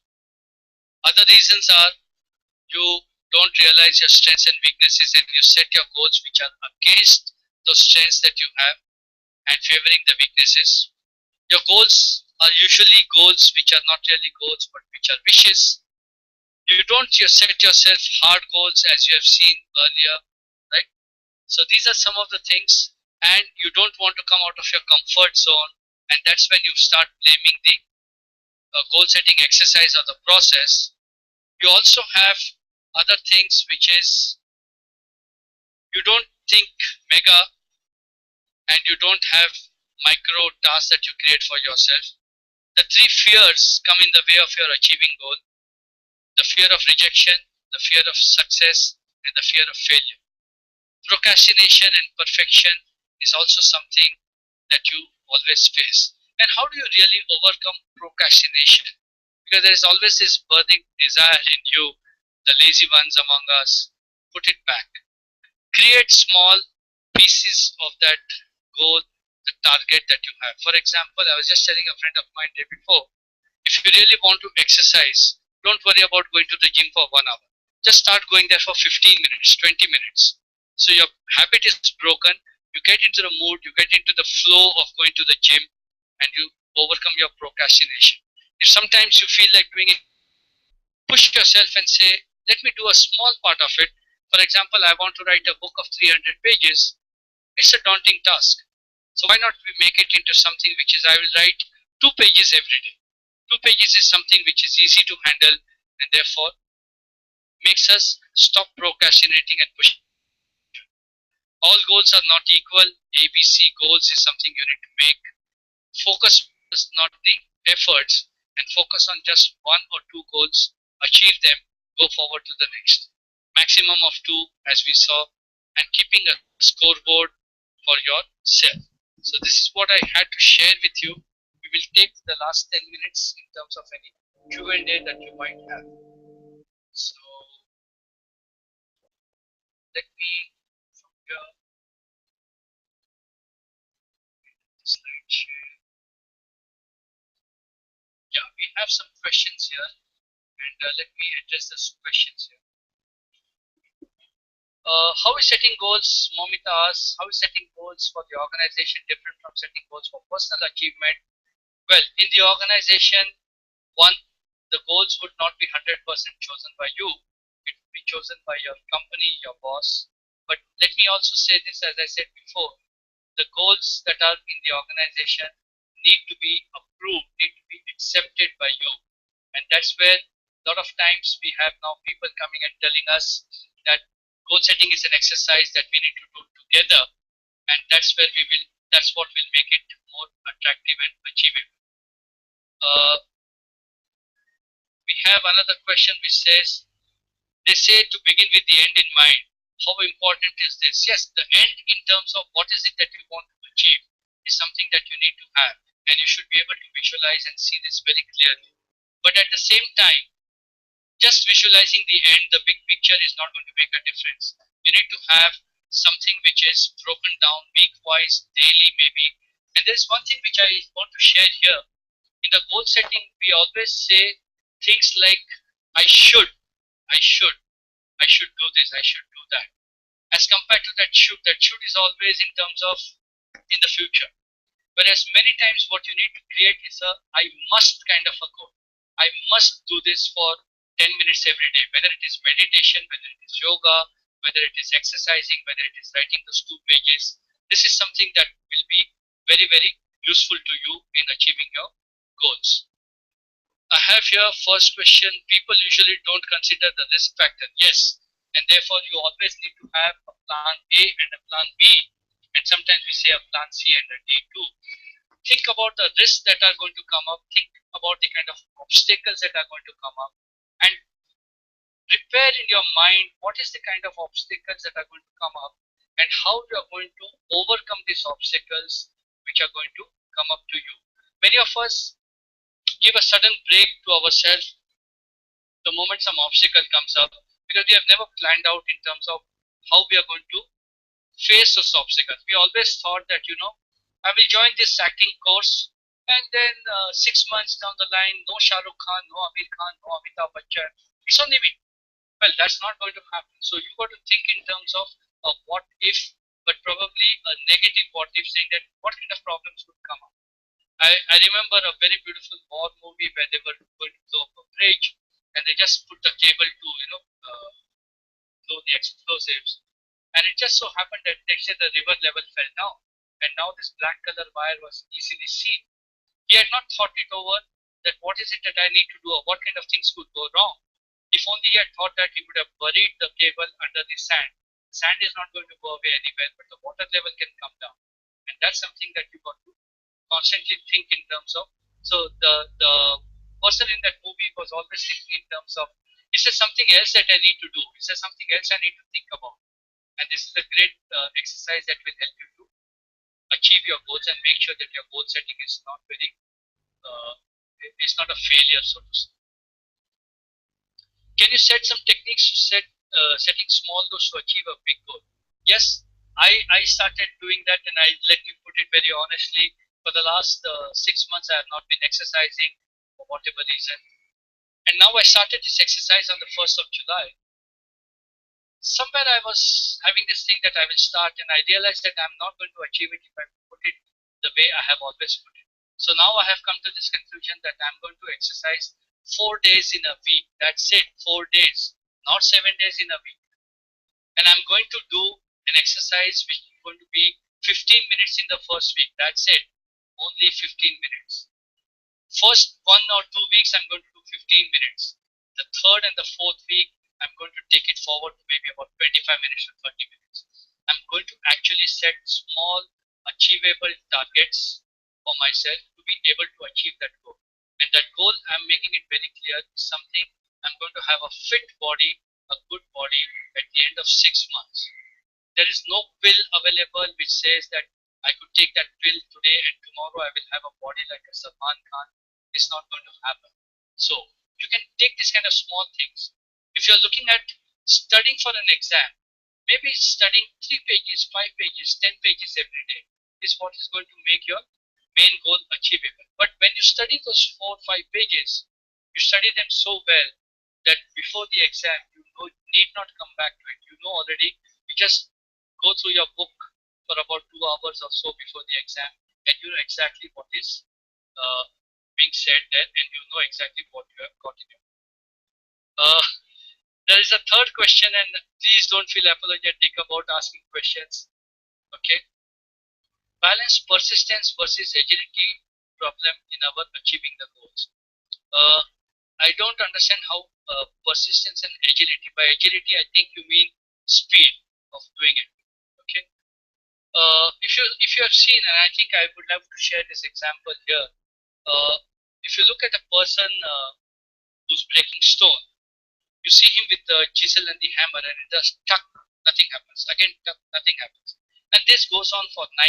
Other reasons are you don't realize your strengths and weaknesses and you set your goals which are against those strengths that you have and favoring the weaknesses. Your goals are usually goals which are not really goals but which are wishes. You don't just set yourself hard goals as you have seen earlier, right? So these are some of the things, and you don't want to come out of your comfort zone, and that's when you start blaming the goal setting exercise or the process. You also have other things which is you don't think mega and you don't have micro tasks that you create for yourself. The three fears come in the way of your achieving goal: the fear of rejection, the fear of success, and the fear of failure. Procrastination and perfection is also something that you always face. And how do you really overcome procrastination? Because there is always this burning desire in you, the lazy ones among us. Put it back. Create small pieces of that goal, the target that you have. For example, I was just telling a friend of mine day before, if you really want to exercise, don't worry about going to the gym for 1 hour. Just start going there for 15 minutes, 20 minutes. So your habit is broken, you get into the mood, you get into the flow of going to the gym, and you overcome your procrastination. If sometimes you feel like doing it, push yourself and say, let me do a small part of it. For example, I want to write a book of 300 pages. It's a daunting task. So why not we make it into something which is, I will write 2 pages every day. 2 pages is something which is easy to handle and therefore makes us stop procrastinating and pushing. All goals are not equal. ABC goals is something you need to make. Focus is not the efforts and focus on just 1 or 2 goals, achieve them, go forward to the next. Maximum of 2 as we saw, and keeping a scoreboard for yourself. So this is what I had to share with you. We will take the last 10 minutes in terms of any Q&A that you might have. So let me from here slide share. Yeah, we have some questions here, and let me address those questions here. How is setting goals? Momita asks, how is setting goals for the organization different from setting goals for personal achievement? Well, in the organization, one, the goals would not be 100% chosen by you. It would be chosen by your company, your boss. But let me also say this, as I said before, the goals that are in the organization need to be approved, need to be accepted by you. And that's where a lot of times we have now people coming and telling us that goal setting is an exercise that we need to do together, and that's what will make it more attractive and achievable. We have another question which says, they say to begin with the end in mind. How important is this? Yes, the end in terms of what is it that you want to achieve is something that you need to have, and you should be able to visualize and see this very clearly. But at the same time, just visualizing the end, the big picture is not going to make a difference. You need to have something which is broken down week-wise, daily maybe. And there's one thing which I want to share here. In the goal setting, we always say things like, I should, I should, I should do this, I should do that. As compared to that should is always in terms of in the future. Whereas many times what you need to create is a I must kind of a goal. I must do this for 10 minutes every day, whether it is meditation, whether it is yoga, whether it is exercising, whether it is writing those 2 pages. This is something that will be very, very useful to you in achieving your goals. I have here first question. People usually don't consider the risk factor. Yes, and therefore you always need to have a plan A and a plan B, and sometimes we say a plan C and a D too. Think about the risks that are going to come up. Think about the kind of obstacles that are going to come up, and prepare in your mind what is the kind of obstacles that are going to come up and how you are going to overcome these obstacles which are going to come up to you. Many of us give a sudden break to ourselves the moment some obstacle comes up because we have never planned out in terms of how we are going to face those obstacles. We always thought that, I will join this acting course and then 6 months down the line, no Shah Rukh Khan, no Amir Khan, no Amitabh Bachchan. It's only me. Well, that's not going to happen. So you got to think in terms of a what if, but probably a negative what if, saying that what kind of problems would come up. I remember a very beautiful war movie where they were going to blow up a bridge and they just put the cable to, blow the explosives. And it just so happened that next year the river level fell down and now this black color wire was easily seen. He had not thought it over that what is it that I need to do or what kind of things could go wrong. If only he had thought that, he would have buried the cable under the sand. The sand is not going to go away anywhere, but the water level can come down. And that's something that you got to constantly think in terms of. So the person in that movie was always thinking in terms of, is there something else that I need to do? Is there something else I need to think about? And this is a great exercise that will help you to achieve your goals and make sure that your goal setting is not it's not a failure, so to say. Can you set some techniques to setting small goals to achieve a big goal? Yes, I started doing that, and let me put it very honestly. For the last 6 months, I have not been exercising for whatever reason, and now I started this exercise on the 1st of July. Somewhere I was having this thing that I will start, and I realized that I'm not going to achieve it if I put it the way I have always put it. So now I have come to this conclusion that I'm going to exercise 4 days in a week. That's it, 4 days, not 7 days in a week. And I'm going to do an exercise which is going to be 15 minutes in the first week. That's it. Only 15 minutes. First 1 or 2 weeks, I'm going to do 15 minutes. The third and the fourth week, I'm going to take it forward to maybe about 25 minutes to 30 minutes. I'm going to actually set small, achievable targets for myself to be able to achieve that goal. And that goal, I'm making it very clear, is something I'm going to have a fit body, a good body at the end of 6 months. There is no pill available which says that I could take that pill today and tomorrow I will have a body like a Salman Khan. It's not going to happen. So you can take this kind of small things. If you're looking at studying for an exam, maybe studying 3 pages, 5 pages, 10 pages every day is what is going to make your main goal achievable. But when you study those 4 or 5 pages, you study them so well that before the exam, you need not come back to it. You know already, you just go through your book for about 2 hours or so before the exam, and you know exactly what is being said there, and you know exactly what you have got in your there is a third question, and please don't feel apologetic about asking questions. Okay, balance persistence versus agility problem in our achieving the goals. I don't understand how persistence and agility. By agility, I think you mean speed of doing it. Okay. If you have seen, and I think I would love to share this example here. If you look at a person who's breaking stone, you see him with the chisel and the hammer, and it does tuck, nothing happens. Again, tuck, nothing happens. And this goes on for 99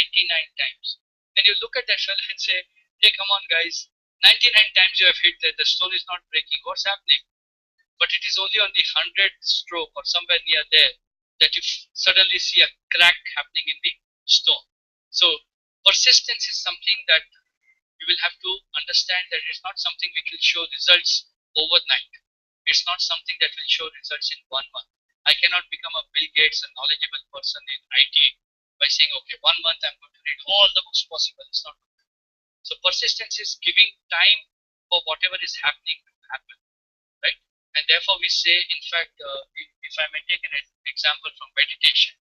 times. And you look at that fellow and say, hey, come on, guys, 99 times you have hit that, the stone is not breaking. What's happening? But it is only on the 100th stroke or somewhere near there that you suddenly see a crack happening in the stone. So persistence is something that you will have to understand that it's not something which will show results overnight. It's not something that will show results in 1 month. I cannot become a Bill Gates, a knowledgeable person in IT by saying, okay, 1 month I'm going to read all the books possible. It's not good. So persistence is giving time for whatever is happening to happen, right? And therefore we say, in fact, if I may take an example from meditation.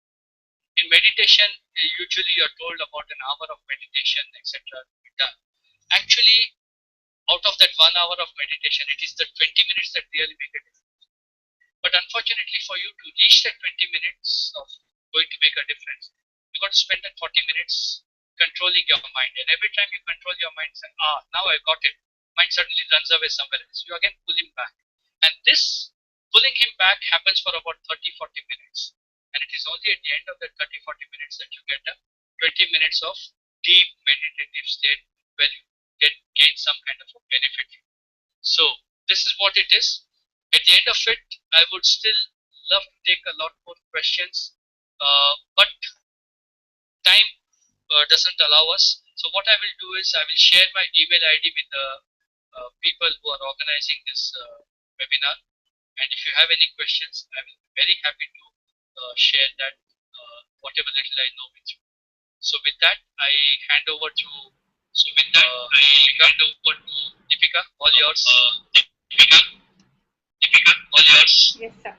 In meditation, usually you're told about an hour of meditation, etc. Actually, out of that 1 hour of meditation, it is the 20 minutes that really make a difference. But unfortunately, for you to reach that 20 minutes of going to make a difference, you got to spend that 40 minutes controlling your mind. And every time you control your mind, say, now I got it. Mind suddenly runs away somewhere else. You again pull him back. And this pulling him back happens for about 30-40 minutes. And it is only at the end of that 30-40 minutes that you get a 20 minutes of deep meditative state where you gain some kind of a benefit. So this is what it is. At the end of it, I would still love to take a lot more questions, but time doesn't allow us. So what I will do is I will share my email ID with the people who are organizing this webinar. And if you have any questions, I will be very happy to share that whatever little I know with you. So with that, I hand over to Deepika, all yours. Deepika, all yours. Yes, sir.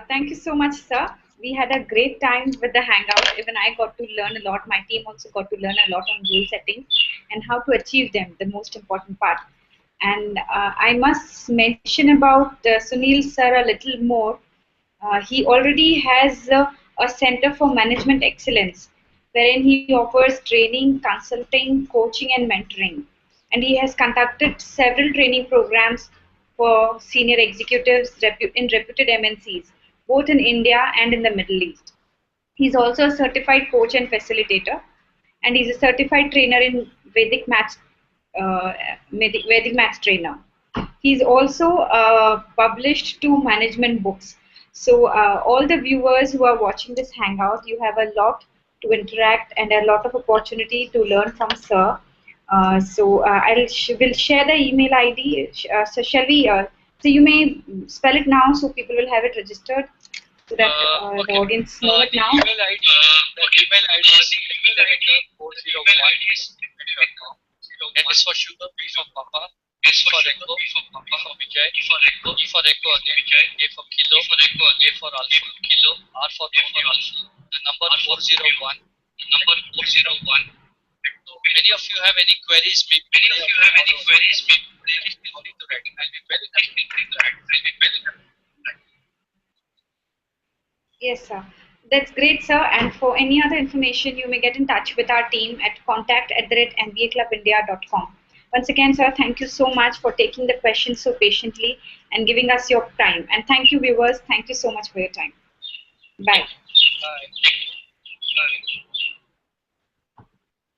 Thank you so much, sir. We had a great time with the Hangout. Even I got to learn a lot. My team also got to learn a lot on goal settings and how to achieve them, the most important part. And I must mention about Sunil sir a little more. He already has a Center for Management Excellence, wherein he offers training, consulting, coaching, and mentoring. And he has conducted several training programs for senior executives in reputed MNCs, both in India and in the Middle East. He's also a certified coach and facilitator, and he's a certified trainer in uh, Vedic maths trainer. He's also published 2 management books. So all the viewers who are watching this hangout, you have a lot to interact and a lot of opportunity to learn from Sir. Will share the email ID. So shall we? So you may spell it now, so people will have it registered, so that the audience know it now. The email ID is 401. N is for sugar, P for Papa, S for Echo, B for Vijay, E for Echo again, A for Kilo, A for Alpha, R for November, the number 401. number 401. Many of you have any queries, please feel free to write. I'll be very happy. Yes, sir. That's great, sir. And for any other information, you may get in touch with our team at contact@mbaclubindia.com. Once again, sir, thank you so much for taking the questions so patiently and giving us your time. And thank you, viewers. Thank you so much for your time. Bye. Bye. Bye.